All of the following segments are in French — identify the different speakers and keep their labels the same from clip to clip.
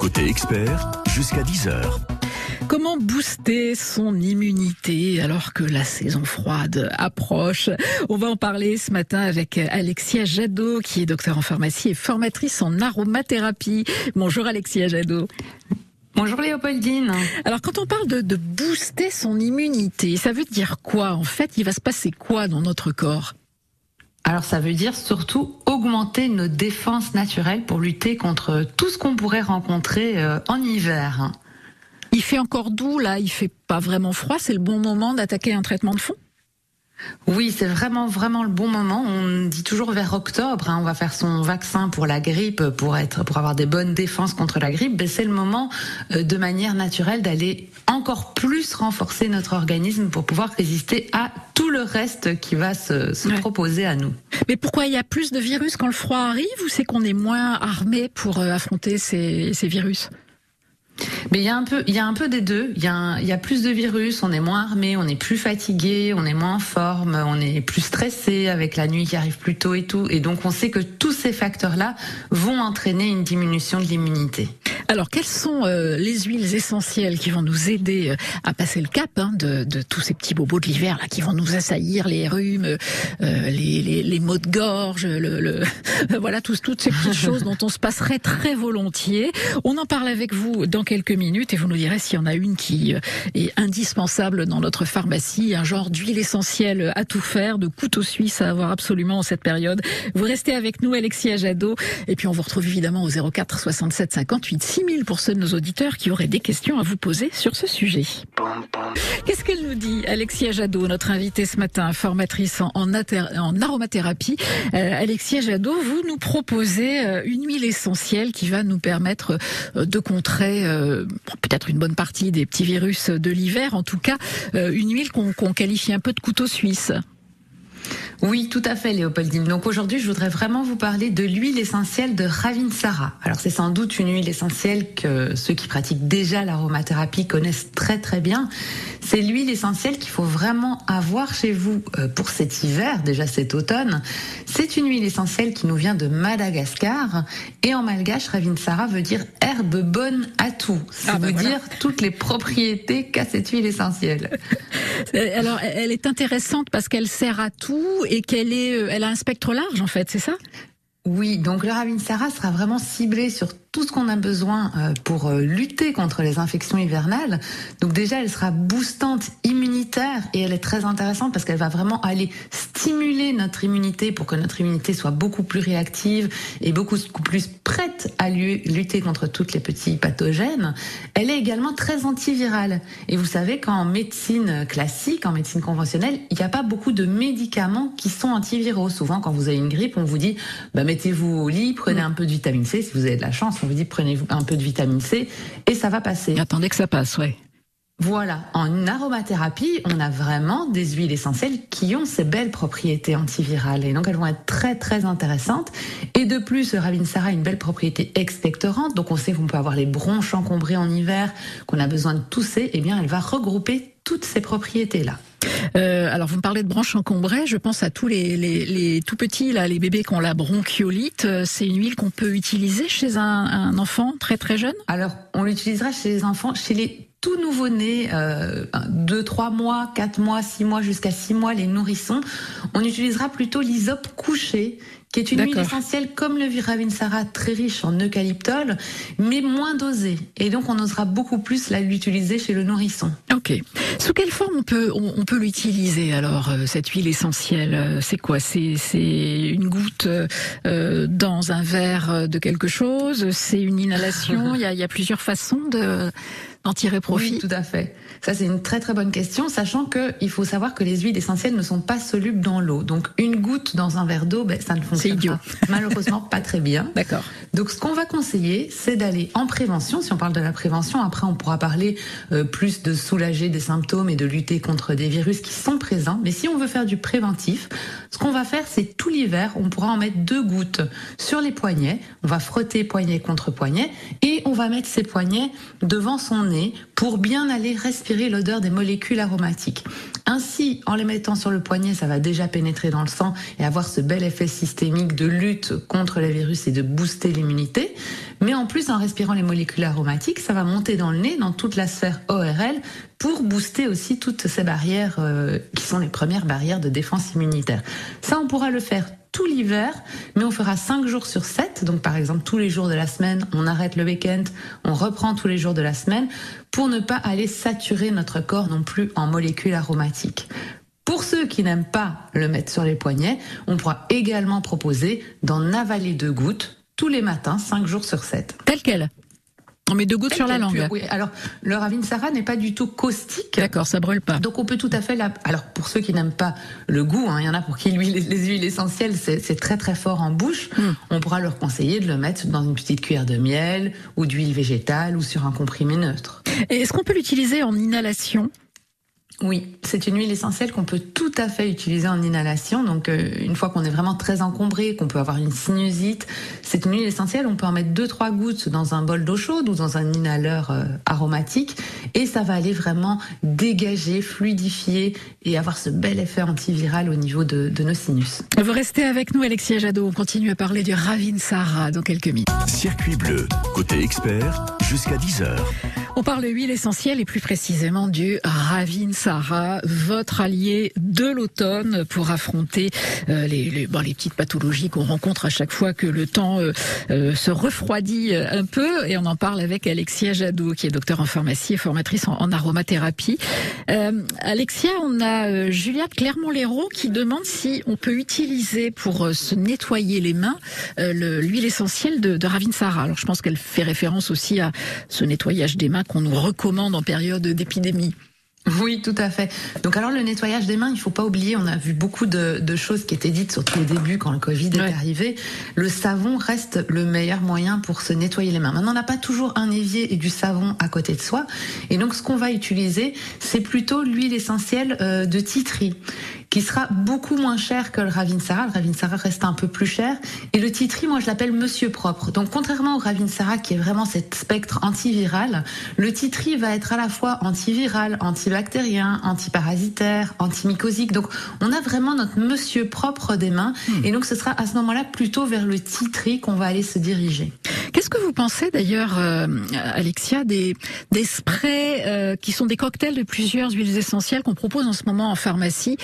Speaker 1: Côté expert, jusqu'à 10h.
Speaker 2: Comment booster son immunité alors que la saison froide approche? On va en parler ce matin avec Alexia Jadot, qui est docteur en pharmacie et formatrice en aromathérapie. Bonjour Alexia Jadot.
Speaker 3: Bonjour Léopoldine.
Speaker 2: Alors quand on parle de booster son immunité, ça veut dire quoi en fait? Il va se passer quoi dans notre corps?
Speaker 3: Alors ça veut dire surtout augmenter nos défenses naturelles pour lutter contre tout ce qu'on pourrait rencontrer en hiver.
Speaker 2: Il fait encore doux là, il fait pas vraiment froid, c'est le bon moment d'attaquer un traitement de fond?
Speaker 3: Oui, c'est vraiment le bon moment. On dit toujours vers octobre, on va faire son vaccin pour la grippe, pour avoir des bonnes défenses contre la grippe. Ben, c'est le moment, de manière naturelle, d'aller encore plus renforcer notre organisme pour pouvoir résister à tout le reste qui va se proposer à nous.
Speaker 2: Mais pourquoi il y a plus de virus quand le froid arrive, ou c'est qu'on est moins armé pour affronter ces virus?
Speaker 3: Mais il y a un peu des deux. Il y a plus de virus, on est moins armé, on est plus fatigué, on est moins en forme, on est plus stressé avec la nuit qui arrive plus tôt et tout. Et donc on sait que tous ces facteurs-là vont entraîner une diminution de l'immunité.
Speaker 2: Alors quelles sont les huiles essentielles qui vont nous aider à passer le cap de tous ces petits bobos de l'hiver là qui vont nous assaillir, les rhumes, les maux de gorge, voilà toutes ces petites choses dont on se passerait très volontiers. On en parle avec vous dans quelques minutes et vous nous direz s'il y en a une qui est indispensable dans notre pharmacie, un genre d'huile essentielle à tout faire, de couteau suisse à avoir absolument en cette période. Vous restez avec nous, Alexia Jadot, et puis on vous retrouve évidemment au 04 67 58 6000 pour ceux de nos auditeurs qui auraient des questions à vous poser sur ce sujet. Qu'est-ce qu'elle nous dit, Alexia Jadot, notre invitée ce matin, formatrice en aromathérapie. Alexia Jadot, vous nous proposez une huile essentielle qui va nous permettre de contrer peut-être une bonne partie des petits virus de l'hiver, en tout cas une huile qu'on qualifie un peu de couteau suisse.
Speaker 3: Oui, tout à fait, Léopoldine. Donc aujourd'hui, je voudrais vraiment vous parler de l'huile essentielle de Ravinsara. Alors c'est sans doute une huile essentielle que ceux qui pratiquent déjà l'aromathérapie connaissent très très bien. C'est l'huile essentielle qu'il faut vraiment avoir chez vous pour cet hiver, déjà cet automne. C'est une huile essentielle qui nous vient de Madagascar, et en malgache, Ravinsara veut dire herbe bonne à tout. Ça veut dire toutes les propriétés qu'a cette huile essentielle.
Speaker 2: Alors elle est intéressante parce qu'elle sert à tout et elle a un spectre large en fait, c'est ça?
Speaker 3: Oui, donc le Ravinsara sera vraiment ciblé sur tout ce qu'on a besoin pour lutter contre les infections hivernales. Donc déjà, elle sera boostante immunitaire et elle est très intéressante parce qu'elle va vraiment aller stimuler notre immunité pour que notre immunité soit beaucoup plus réactive et beaucoup plus prête à lutter contre toutes les petits pathogènes. Elle est également très antivirale. Et vous savez qu'en médecine classique, en médecine conventionnelle, il n'y a pas beaucoup de médicaments qui sont antiviraux. Souvent, quand vous avez une grippe, on vous dit mettez-vous au lit, prenez un peu de vitamine C. Si vous avez de la chance, on vous dit prenez un peu de vitamine C et ça va passer.
Speaker 2: Attendez que ça passe, ouais.
Speaker 3: Voilà, en aromathérapie, on a vraiment des huiles essentielles qui ont ces belles propriétés antivirales et donc elles vont être très très intéressantes. Et de plus, le Ravinsara a une belle propriété expectorante, donc on sait qu'on peut avoir les bronches encombrées en hiver, qu'on a besoin de tousser, et bien elle va regrouper toutes ces propriétés-là.
Speaker 2: Alors vous me parlez de bronches encombrées, je pense à tous les tout petits là, les bébés qui ont la bronchiolite. C'est une huile qu'on peut utiliser chez un enfant très très jeune?
Speaker 3: Alors on l'utilisera chez les enfants, chez les tout nouveau-nés, 2, 3 mois, 4 mois, 6 mois, jusqu'à 6 mois, les nourrissons. On utilisera plutôt l'hysope couché, qui est une huile essentielle comme le Ravinsara, très riche en eucalyptol, mais moins dosée. Et donc on osera beaucoup plus l'utiliser chez le nourrisson.
Speaker 2: Ok. Sous quelle forme on peut l'utiliser alors, cette huile essentielle? C'est quoi? C'est une goutte dans un verre de quelque chose? C'est une inhalation? Il y a plusieurs façons d'en tirer profit?
Speaker 3: Oui, tout à fait. Ça, c'est une très très bonne question, sachant qu'il faut savoir que les huiles essentielles ne sont pas solubles dans l'eau. Donc, une goutte dans un verre d'eau, ça ne fonctionne malheureusement pas très bien.
Speaker 2: D'accord.
Speaker 3: Donc, ce qu'on va conseiller, c'est d'aller en prévention. Si on parle de la prévention, après, on pourra parler plus de soulager des symptômes et de lutter contre des virus qui sont présents. Mais si on veut faire du préventif, ce qu'on va faire, c'est tout l'hiver, on pourra en mettre 2 gouttes sur les poignets. On va frotter poignet contre poignet et on va mettre ces poignets devant son nez pour bien aller respirer l'odeur des molécules aromatiques. Ainsi, en les mettant sur le poignet, ça va déjà pénétrer dans le sang et avoir ce bel effet systémique de lutte contre les virus et de booster l'immunité. Mais en plus, en respirant les molécules aromatiques, ça va monter dans le nez, dans toute la sphère ORL, pour booster aussi toutes ces barrières qui sont les premières barrières de défense immunitaire. Ça, on pourra le faire tout l'hiver, mais on fera 5 jours sur 7. Donc par exemple, tous les jours de la semaine, on arrête le week-end, on reprend tous les jours de la semaine pour ne pas aller saturer notre corps non plus en molécules aromatiques. Pour ceux qui n'aiment pas le mettre sur les poignets, on pourra également proposer d'en avaler 2 gouttes tous les matins, 5 jours sur 7.
Speaker 2: Tel quel? On met 2 gouttes sur la langue.
Speaker 3: Oui, alors le Ravinsara n'est pas du tout caustique.
Speaker 2: D'accord, ça brûle pas.
Speaker 3: Donc on peut tout à fait alors pour ceux qui n'aiment pas le goût, il y en a pour qui les huiles essentielles c'est très très fort en bouche. On pourra leur conseiller de le mettre dans une petite cuillère de miel ou d'huile végétale ou sur un comprimé neutre.
Speaker 2: Et est-ce qu'on peut l'utiliser en inhalation?
Speaker 3: Oui, c'est une huile essentielle qu'on peut tout à fait utiliser en inhalation. Donc, une fois qu'on est vraiment très encombré, qu'on peut avoir une sinusite, c'est une huile essentielle. On peut en mettre 2-3 gouttes dans un bol d'eau chaude ou dans un inhaleur aromatique, et ça va aller vraiment dégager, fluidifier et avoir ce bel effet antiviral au niveau de nos sinus.
Speaker 2: Vous restez avec nous, Alexia Jadot. On continue à parler du Ravinsara dans quelques minutes.
Speaker 1: Circuit bleu, côté expert, jusqu'à 10h.
Speaker 2: On parle d'huile essentielle et plus précisément du Ravinsara, votre allié de l'automne pour affronter les petites pathologies qu'on rencontre à chaque fois que le temps se refroidit un peu. Et on en parle avec Alexia Jadot, qui est docteure en pharmacie et formatrice en aromathérapie. Alexia, on a Julia de Clermont-Lérault qui demande si on peut utiliser pour se nettoyer les mains l'huile essentielle de Ravinsara. Alors je pense qu'elle fait référence aussi à ce nettoyage des mains qu'on nous recommande en période d'épidémie.
Speaker 3: Oui, tout à fait. Donc alors le nettoyage des mains, il faut pas oublier, on a vu beaucoup de choses qui étaient dites, surtout au début quand le Covid est arrivé. Le savon reste le meilleur moyen pour se nettoyer les mains. Maintenant, on n'a pas toujours un évier et du savon à côté de soi. Et donc ce qu'on va utiliser, c'est plutôt l'huile essentielle de titri, qui sera beaucoup moins cher que le Ravinsara. Le Ravinsara reste un peu plus cher. Et le titri, moi, je l'appelle Monsieur Propre. Donc, contrairement au Ravinsara, qui est vraiment cet spectre antiviral, le titri va être à la fois antiviral, antibactérien, antiparasitaire, antimycosique. Donc, on a vraiment notre Monsieur Propre des mains. Et donc, ce sera à ce moment-là plutôt vers le titri qu'on va aller se diriger.
Speaker 2: Qu'est-ce que vous pensez d'ailleurs, Alexia, des sprays qui sont des cocktails de plusieurs huiles essentielles qu'on propose en ce moment en pharmacie?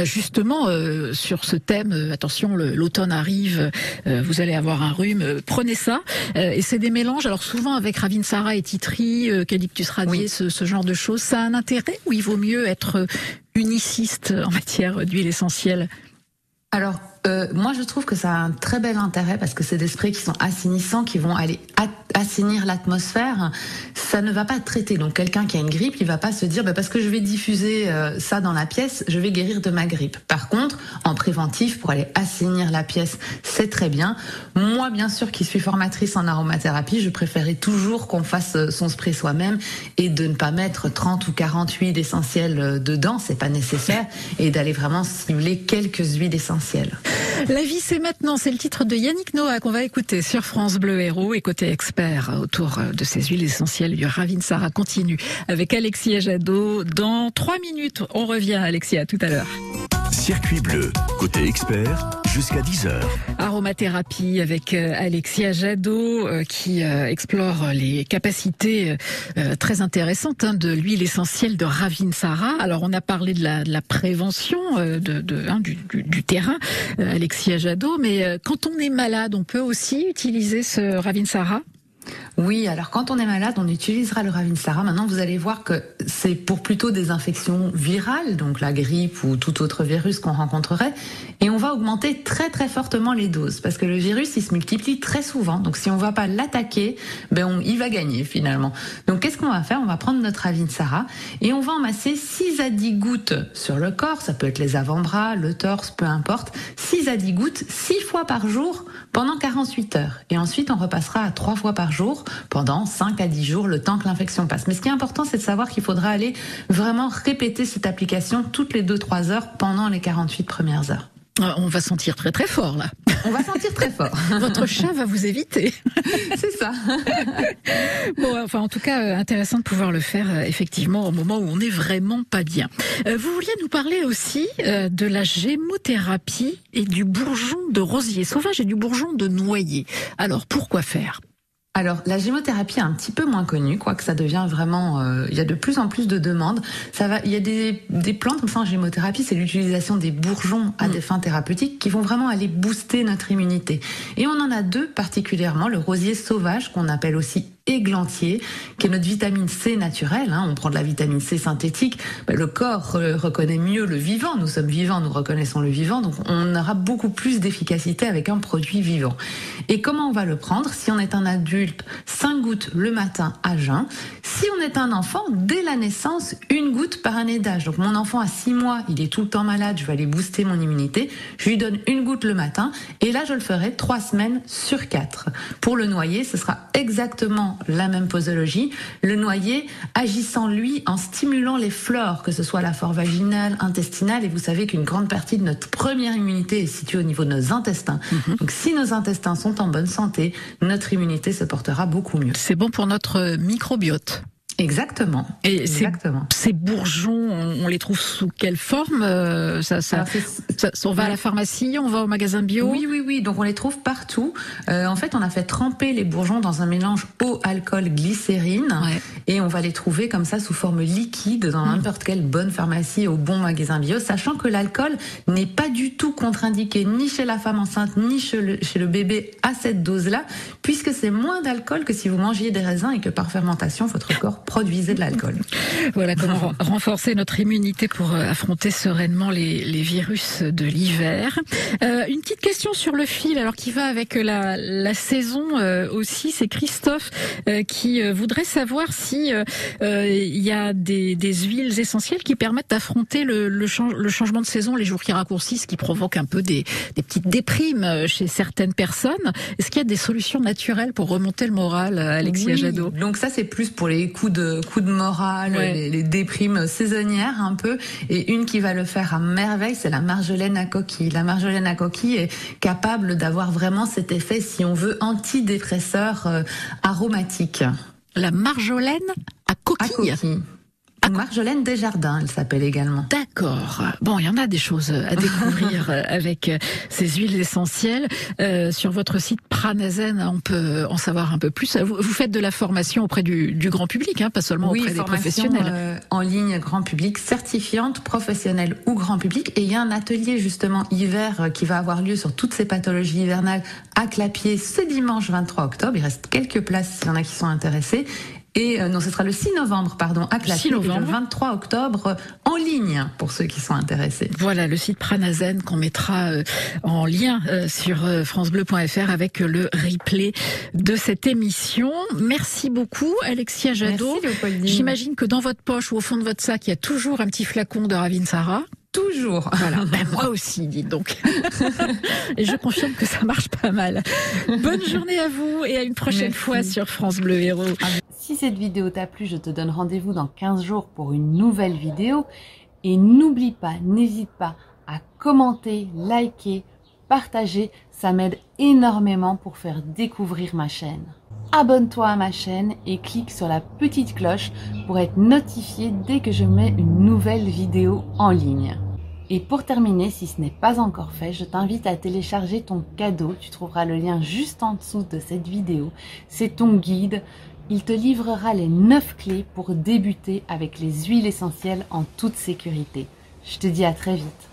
Speaker 2: Justement, sur ce thème, attention, l'automne arrive, vous allez avoir un rhume, prenez ça. Et c'est des mélanges, alors souvent avec Ravinsara et titri, eucalyptus radié, ce genre de choses. Ça a un intérêt ou il vaut mieux être uniciste en matière d'huile essentielle?
Speaker 3: Alors, moi je trouve que ça a un très bel intérêt parce que c'est des sprays qui sont assainissants, qui vont aller assainir l'atmosphère. Ça ne va pas traiter. Donc quelqu'un qui a une grippe, il va pas se dire parce que je vais diffuser ça dans la pièce, je vais guérir de ma grippe. Par contre, en préventif, pour aller assainir la pièce, c'est très bien. Moi, bien sûr, qui suis formatrice en aromathérapie, je préférais toujours qu'on fasse son spray soi-même et de ne pas mettre 30 ou 40 huiles essentielles dedans, c'est pas nécessaire, et d'aller vraiment cibler quelques huiles essentielles.
Speaker 2: La vie, c'est maintenant. C'est le titre de Yannick Noah qu'on va écouter sur France Bleu Héros. Et côté expert autour de ces huiles essentielles du Ravinsara continue avec Alexia Jadot. Dans 3 minutes, on revient, Alexia, tout à l'heure.
Speaker 1: Circuit bleu, côté expert, jusqu'à 10h.
Speaker 2: Aromathérapie avec Alexia Jadot qui explore les capacités très intéressantes de l'huile essentielle de Ravinsara. Alors on a parlé de la prévention du terrain, Alexia Jadot, mais quand on est malade, on peut aussi utiliser ce Ravinsara?
Speaker 3: Oui, alors quand on est malade, on utilisera le Ravinsara. Maintenant, vous allez voir que c'est pour plutôt des infections virales, donc la grippe ou tout autre virus qu'on rencontrerait. Et on va augmenter très très fortement les doses parce que le virus, il se multiplie très souvent. Donc si on va pas l'attaquer, il va gagner finalement. Donc qu'est-ce qu'on va faire? On va prendre notre Ravinsara et on va en masser 6 à 10 gouttes sur le corps. Ça peut être les avant-bras, le torse, peu importe. 6 à 10 gouttes, 6 fois par jour pendant 48 heures. Et ensuite, on repassera à 3 fois par jour pendant 5 à 10 jours, le temps que l'infection passe. Mais ce qui est important, c'est de savoir qu'il faudra aller vraiment répéter cette application toutes les 2-3 heures pendant les 48 premières heures.
Speaker 2: On va sentir très très fort là.
Speaker 3: On va sentir très fort.
Speaker 2: Votre chat va vous éviter.
Speaker 3: C'est ça.
Speaker 2: Bon, enfin, en tout cas, intéressant de pouvoir le faire effectivement au moment où on n'est vraiment pas bien. Vous vouliez nous parler aussi de la gémothérapie et du bourgeon de rosier sauvage et du bourgeon de noyer. Alors, pourquoi faire ?
Speaker 3: Alors, la gémothérapie est un petit peu moins connue, quoique ça devient vraiment... il y a de plus en plus de demandes. Il y a des plantes comme ça en gémothérapie, c'est l'utilisation des bourgeons à des fins thérapeutiques qui vont vraiment aller booster notre immunité. Et on en a deux particulièrement, le rosier sauvage, qu'on appelle aussi églantier, qui est notre vitamine C naturelle. On prend de la vitamine C synthétique. Le corps reconnaît mieux le vivant. Nous sommes vivants, nous reconnaissons le vivant. Donc on aura beaucoup plus d'efficacité avec un produit vivant. Et comment on va le prendre? Si on est un adulte, 5 gouttes le matin à jeun. Si on est un enfant, dès la naissance, 1 goutte par année d'âge. Donc mon enfant à 6 mois, il est tout le temps malade, je vais aller booster mon immunité. Je lui donne 1 goutte le matin. Et là, je le ferai 3 semaines sur 4. Pour le noyer, ce sera exactement la même posologie, le noyer agissant lui en stimulant les flores, que ce soit la flore vaginale, intestinale, et vous savez qu'une grande partie de notre première immunité est située au niveau de nos intestins. Donc si nos intestins sont en bonne santé, notre immunité se portera beaucoup mieux.
Speaker 2: C'est bon pour notre microbiote.
Speaker 3: Exactement.
Speaker 2: Et
Speaker 3: exactement.
Speaker 2: Ces bourgeons, on les trouve sous quelle forme? On va à la pharmacie, on va au magasin bio?
Speaker 3: Oui. Donc on les trouve partout. En fait, on a fait tremper les bourgeons dans un mélange eau, alcool, glycérine, et on va les trouver comme ça sous forme liquide dans n'importe quelle bonne pharmacie au bon magasin bio, sachant que l'alcool n'est pas du tout contre-indiqué ni chez la femme enceinte ni chez le bébé à cette dose-là, puisque c'est moins d'alcool que si vous mangiez des raisins et que par fermentation votre corps produisait de l'alcool.
Speaker 2: Voilà comment renforcer notre immunité pour affronter sereinement les virus de l'hiver. Une petite question sur le fil, alors qui va avec la saison aussi, c'est Christophe qui voudrait savoir si il y a des huiles essentielles qui permettent d'affronter le changement de saison, les jours qui raccourcissent, qui provoquent un peu des petites déprimes chez certaines personnes. Est-ce qu'il y a des solutions naturelles pour remonter le moral, Alexia Jadot?
Speaker 3: Donc ça, c'est plus pour les coups de morale, les déprimes saisonnières un peu. Et une qui va le faire à merveille, c'est la marjolaine à coquille. La marjolaine à coquille est capable d'avoir vraiment cet effet, si on veut, antidépresseur aromatique.
Speaker 2: La marjolaine à coquille.
Speaker 3: Marjolaine Desjardins, elle s'appelle également.
Speaker 2: D'accord. Bon, il y en a des choses à découvrir avec ces huiles essentielles. Sur votre site Pranazen, on peut en savoir un peu plus. Vous faites de la formation auprès du grand public, pas seulement auprès des professionnels.
Speaker 3: En ligne grand public, certifiante, professionnelle ou grand public. Et il y a un atelier justement hiver qui va avoir lieu sur toutes ces pathologies hivernales à Clapier ce dimanche 23 octobre. Il reste quelques places s'il y en a qui sont intéressés. Et non, ce sera le 6 novembre, à Clapier, et le 23 octobre en ligne, pour ceux qui sont intéressés.
Speaker 2: Voilà, le site Pranazen qu'on mettra en lien sur francebleu.fr avec le replay de cette émission. Merci beaucoup, Alexia Jadot.
Speaker 3: Merci, Léopoldine.
Speaker 2: J'imagine que dans votre poche ou au fond de votre sac, il y a toujours un petit flacon de Ravinsara.
Speaker 3: Toujours.
Speaker 2: Voilà. Moi aussi, dites donc. Et je confirme que ça marche pas mal. Bonne journée à vous et à une prochaine fois sur France Bleu Héros.
Speaker 4: Si cette vidéo t'a plu, je te donne rendez-vous dans 15 jours pour une nouvelle vidéo. Et n'oublie pas, n'hésite pas à commenter, liker, partager. Ça m'aide énormément pour faire découvrir ma chaîne. Abonne-toi à ma chaîne et clique sur la petite cloche pour être notifié dès que je mets une nouvelle vidéo en ligne. Et pour terminer, si ce n'est pas encore fait, je t'invite à télécharger ton cadeau. Tu trouveras le lien juste en dessous de cette vidéo. C'est ton guide. Il te livrera les 9 clés pour débuter avec les huiles essentielles en toute sécurité. Je te dis à très vite.